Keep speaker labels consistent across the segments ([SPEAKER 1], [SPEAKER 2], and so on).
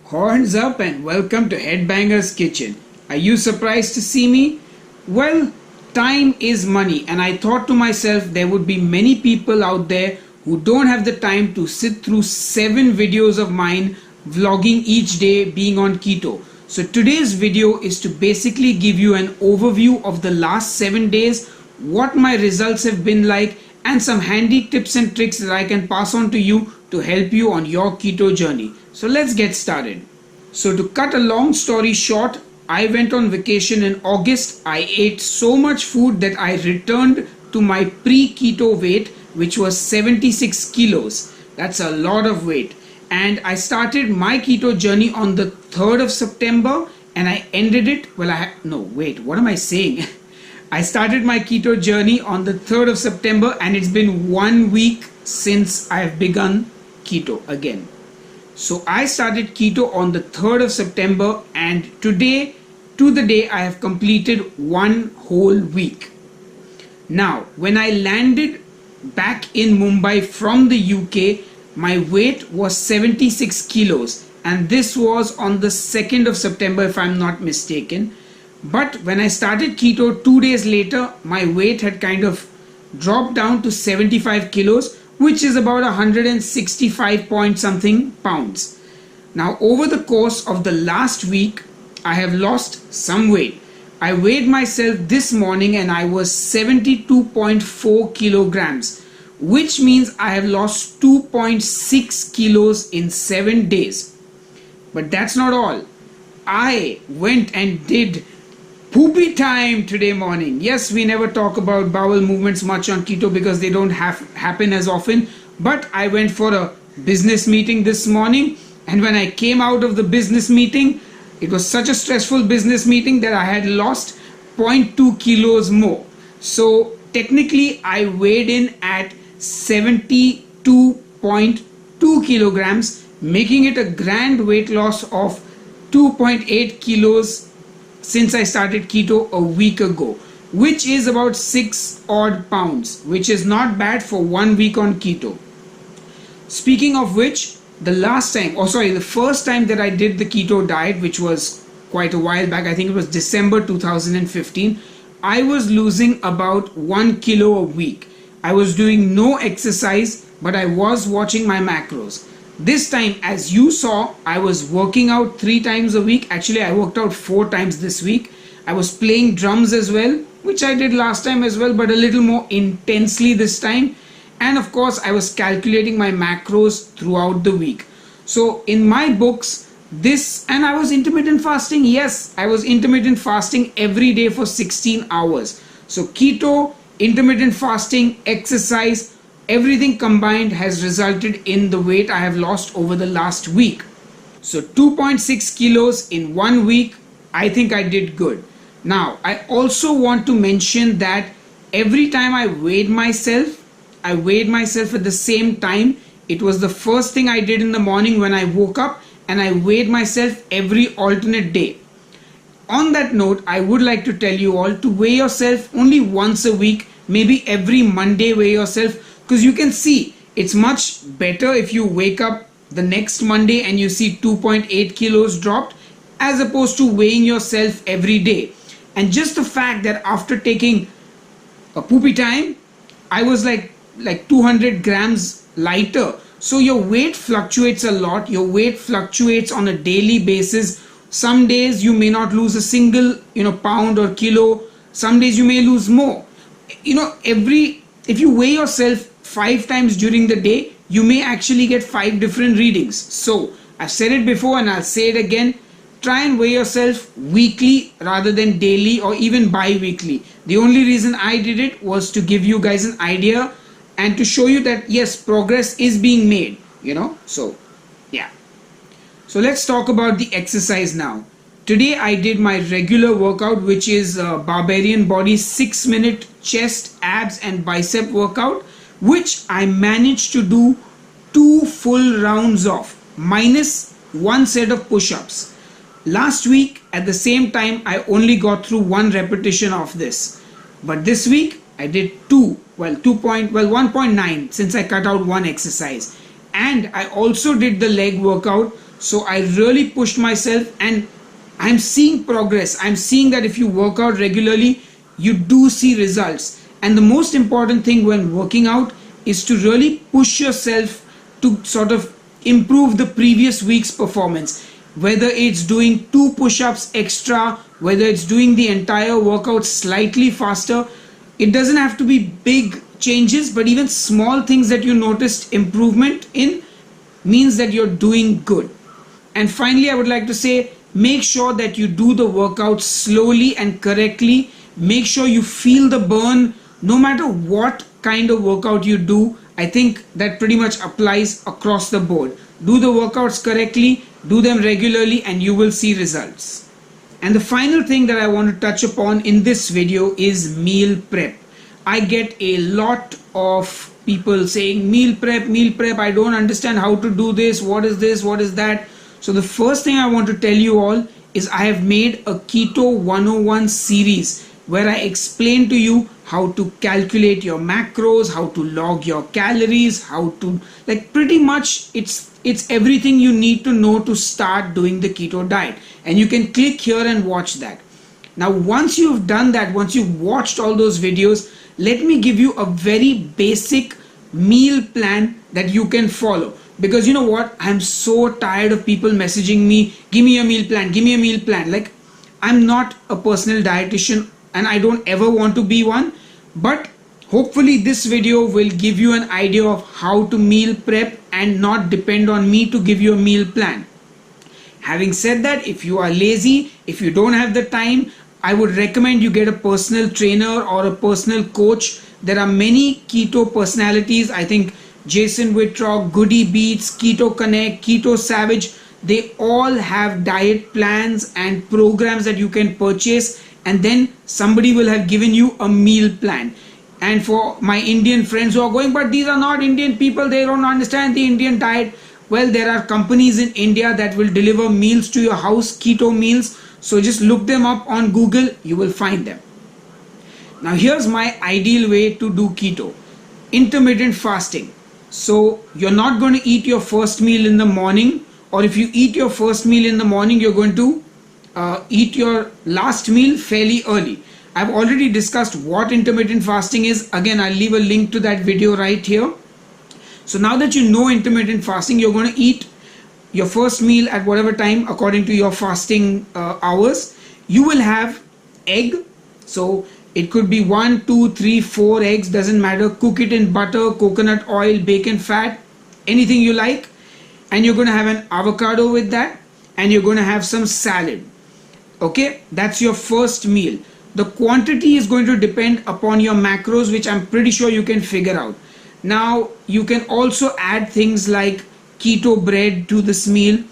[SPEAKER 1] Horns up and welcome to Headbanger's Kitchen. Are you surprised to see me? Well, time is money, and I thought to myself there would be many people out there who don't have the time to sit through 7 videos of mine vlogging each day being on keto. So today's video is to basically give you an overview of the last 7 days, what my results have been like, and some handy tips and tricks that I can pass on to you to help you on your keto journey. So let's get started. So to cut a long story short, I went on vacation in August. I ate so much food that I returned to my pre-keto weight, which was 76 kilos. That's a lot of weight. And I started my keto journey on the 3rd of September and I ended it, what am I saying? I started my keto journey on the 3rd of September and it's been 1 week since I've begun keto again. So I started keto on the 3rd of September and today to the day I have completed 1 whole week. Now when I landed back in Mumbai from the UK, my weight was 76 kilos and this was on the 2nd of September if I'm not mistaken. But when I started keto 2 days later, my weight had kind of dropped down to 75 kilos, which is about 165 point something pounds. Now over the course of the last week, I have lost some weight. I weighed myself this morning and I was 72.4 kilograms, which means I have lost 2.6 kilos in 7 days. But that's not all. I went and did poopy time today morning. Yes, we never talk about bowel movements much on keto because they don't happen as often. But I went for a business meeting this morning, and when I came out of the business meeting, it was such a stressful business meeting that I had lost 0.2 kilos more. So technically I weighed in at 72.2 kilograms, making it a grand weight loss of 2.8 kilos since I started keto a week ago, which is about 6 odd pounds, which is not bad for 1 week on keto. Speaking of which, the first time that I did the keto diet, which was quite a while back, I think it was December 2015, I was losing about 1 kilo a week. I was doing no exercise, but I was watching my macros. This time, as you saw, I was working out 3 times a week. Actually, I worked out 4 times this week. I was playing drums as well, which I did last time as well, but a little more intensely this time. And of course, I was calculating my macros throughout the week. So in my books, and I was intermittent fasting. Yes, I was intermittent fasting every day for 16 hours. So keto, intermittent fasting, exercise, everything combined has resulted in the weight I have lost over the last week. So 2.6 kilos in 1 week, I think I did good. Now, I also want to mention that every time I weighed myself at the same time. It was the first thing I did in the morning when I woke up, and I weighed myself every alternate day. On that note, I would like to tell you all to weigh yourself only once a week, maybe every Monday weigh yourself, because you can see it's much better if you wake up the next Monday and you see 2.8 kilos dropped as opposed to weighing yourself every day. And just the fact that after taking a poopy time, I was like 200 grams lighter. So your weight fluctuates a lot. Your weight fluctuates on a daily basis. Some days you may not lose a single pound or kilo. Some days you may lose more. If you weigh yourself 5 times during the day, you may actually get 5 different readings. So I've said it before and I'll say it again. Try and weigh yourself weekly rather than daily or even bi-weekly. The only reason I did it was to give you guys an idea and to show you that yes, progress is being made, so yeah. So let's talk about the exercise now. Today I did my regular workout, which is Barbarian Body 6-minute chest, abs and bicep workout, which I managed to do 2 full rounds of, minus 1 set of push-ups. Last week at the same time I only got through 1 repetition of this, but this week I did 1.9 since I cut out 1 exercise. And I also did the leg workout So I really pushed myself, and I'm seeing progress. I'm seeing that if you work out regularly, you do see results. And the most important thing when working out is to really push yourself to sort of improve the previous week's performance. Whether it's doing 2 push-ups extra, whether it's doing the entire workout slightly faster, it doesn't have to be big changes, but even small things that you noticed improvement in means that you're doing good. And finally, I would like to say, make sure that you do the workout slowly and correctly. Make sure you feel the burn no matter what kind of workout you do. I think that pretty much applies across the board. Do the workouts correctly, do them regularly, and you will see results. And the final thing that I want to touch upon in this video is meal prep. I get a lot of people saying meal prep, I don't understand how to do this, what is that. So the first thing I want to tell you all is I have made a Keto 101 series where I explain to you how to calculate your macros, how to log your calories, how to, like, pretty much it's everything you need to know to start doing the keto diet. And you can click here and watch that. Now once you've done that, once you've watched all those videos, let me give you a very basic meal plan that you can follow. Because you know what, I'm so tired of people messaging me, give me a meal plan. Like, I'm not a personal dietitian and I don't ever want to be one, but hopefully this video will give you an idea of how to meal prep and not depend on me to give you a meal plan. Having said that, if you are lazy, if you don't have the time, I would recommend you get a personal trainer or a personal coach. There are many keto personalities. I think Jason Wittrock, Goody Beats, Keto Connect, Keto Savage, they all have diet plans and programs that you can purchase, and then somebody will have given you a meal plan. And for my Indian friends who are going, but these are not Indian people, they don't understand the Indian diet. Well, there are companies in India that will deliver meals to your house, keto meals. So just look them up on Google, you will find them. Now here's my ideal way to do keto. Intermittent fasting. So you're not going to eat your first meal in the morning, or if you eat your first meal in the morning, you're going to eat your last meal fairly early. I've already discussed what intermittent fasting is. Again, I'll leave a link to that video right here. So now that you know intermittent fasting, you're going to eat your first meal at whatever time according to your fasting hours. You will have egg. So it could be 1, 2, 3, 4 eggs, doesn't matter. Cook it in butter, coconut oil, bacon fat, anything you like. And you're going to have an avocado with that, and you're going to have some salad. Okay, that's your first meal. The quantity is going to depend upon your macros, which I'm pretty sure you can figure out. Now you can also add things like keto bread to this meal.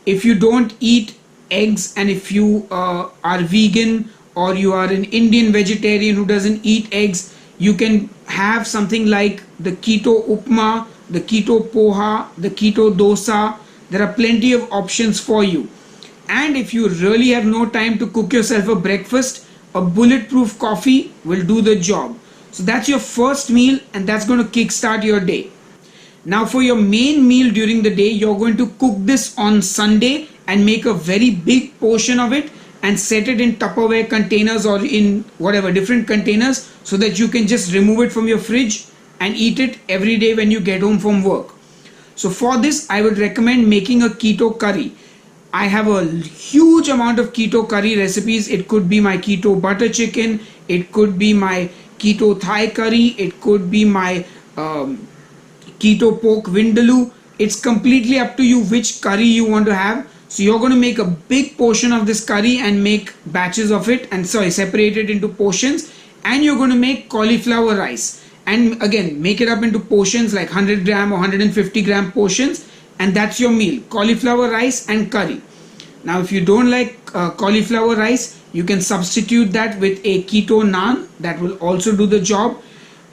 [SPEAKER 1] If you don't eat eggs, and if you are vegan, or you are an Indian vegetarian who doesn't eat eggs, you can have something like the keto upma, the keto poha, the keto dosa. There are plenty of options for you. And if you really have no time to cook yourself a breakfast, a bulletproof coffee will do the job. So that's your first meal, and that's going to kickstart your day. Now for your main meal during the day, you're going to cook this on Sunday and make a very big portion of it and set it in Tupperware containers or in whatever different containers, so that you can just remove it from your fridge and eat it every day when you get home from work. So for this, I would recommend making a keto curry. I have a huge amount of keto curry recipes. It could be my keto butter chicken, it could be my keto Thai curry, it could be my keto pork vindaloo. It's completely up to you which curry you want to have. So you're going to make a big portion of this curry and make batches of it, and separate it into portions. And you're going to make cauliflower rice, and again make it up into portions like 100 gram or 150 gram portions, and that's your meal, cauliflower rice and curry. Now if you don't like cauliflower rice, you can substitute that with a keto naan, that will also do the job,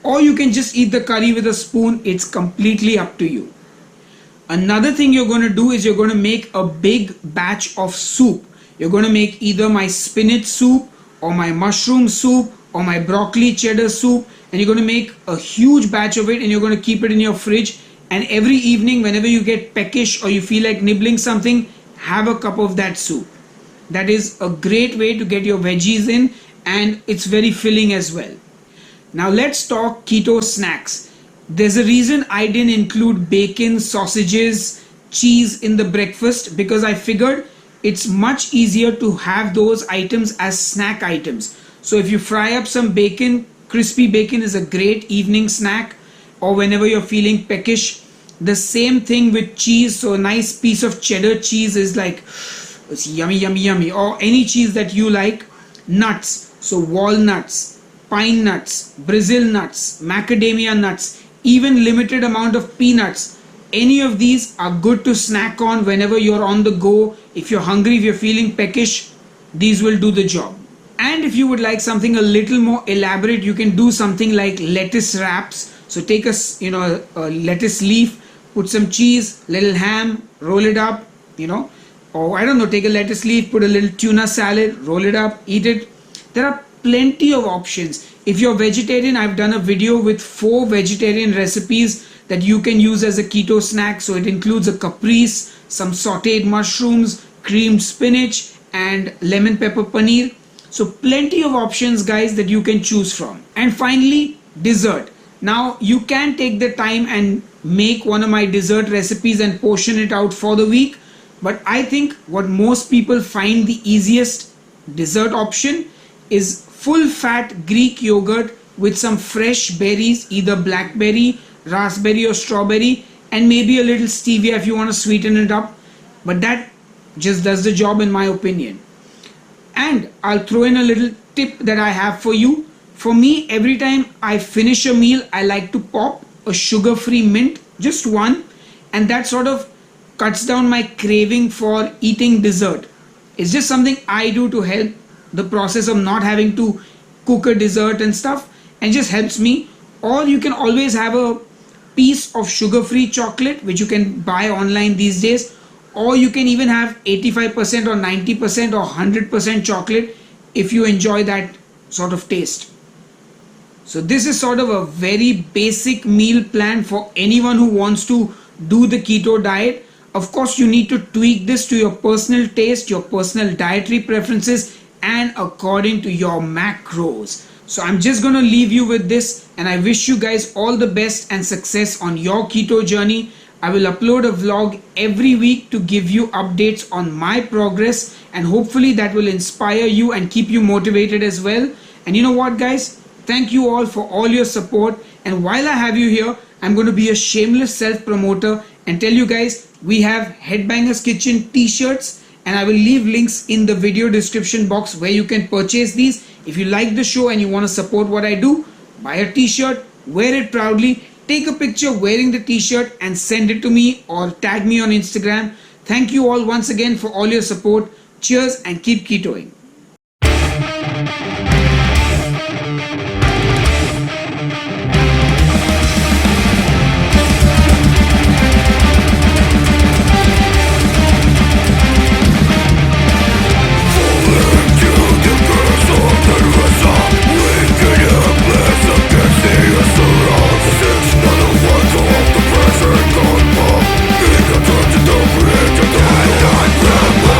[SPEAKER 1] or you can just eat the curry with a spoon. It's completely up to you. Another thing you're going to do is you're going to make a big batch of soup. You're going to make either my spinach soup or my mushroom soup or my broccoli cheddar soup, and you're going to make a huge batch of it, and you're going to keep it in your fridge And every evening, whenever you get peckish or you feel like nibbling something, have a cup of that soup. That is a great way to get your veggies in, and it's very filling as well. Now let's talk keto snacks. There's a reason I didn't include bacon, sausages, cheese in the breakfast, because I figured it's much easier to have those items as snack items. So if you fry up some bacon, crispy bacon is a great evening snack, or whenever you're feeling peckish. The same thing with cheese. So a nice piece of cheddar cheese is like, it's yummy, yummy, yummy. Or any cheese that you like. Nuts, so walnuts, pine nuts, Brazil nuts, macadamia nuts, even limited amount of peanuts. Any of these are good to snack on whenever you're on the go. If you're hungry, if you're feeling peckish, these will do the job. And if you would like something a little more elaborate, you can do something like lettuce wraps. So take a lettuce leaf, put some cheese, little ham, roll it up, or I don't know, take a lettuce leaf, put a little tuna salad, roll it up, eat it. There are plenty of options. If you're vegetarian, I've done a video with 4 vegetarian recipes that you can use as a keto snack. So it includes a caprese, some sauteed mushrooms, creamed spinach, and lemon pepper paneer. So plenty of options, guys, that you can choose from. And finally, dessert. Now you can take the time and make one of my dessert recipes and portion it out for the week. But I think what most people find the easiest dessert option is full fat Greek yogurt with some fresh berries, either blackberry, raspberry or strawberry, and maybe a little stevia if you want to sweeten it up. But that just does the job in my opinion. And I'll throw in a little tip that I have for you. For me, every time I finish a meal, I like to pop a sugar-free mint, just one, and that sort of cuts down my craving for eating dessert. It's just something I do to help the process of not having to cook a dessert and stuff, and just helps me. Or you can always have a piece of sugar-free chocolate, which you can buy online these days, or you can even have 85% or 90% or 100% chocolate if you enjoy that sort of taste. So this is sort of a very basic meal plan for anyone who wants to do the keto diet. Of course, you need to tweak this to your personal taste, your personal dietary preferences, and according to your macros. So I'm just going to leave you with this, and I wish you guys all the best and success on your keto journey. I will upload a vlog every week to give you updates on my progress, and hopefully that will inspire you and keep you motivated as well. And you know what, guys? Thank you all for all your support. And while I have you here, I'm going to be a shameless self-promoter and tell you guys, we have Headbangers Kitchen t-shirts, and I will leave links in the video description box where you can purchase these. If you like the show and you want to support what I do, buy a t-shirt, wear it proudly, take a picture wearing the t-shirt and send it to me or tag me on Instagram. Thank you all once again for all your support. Cheers and keep ketoing.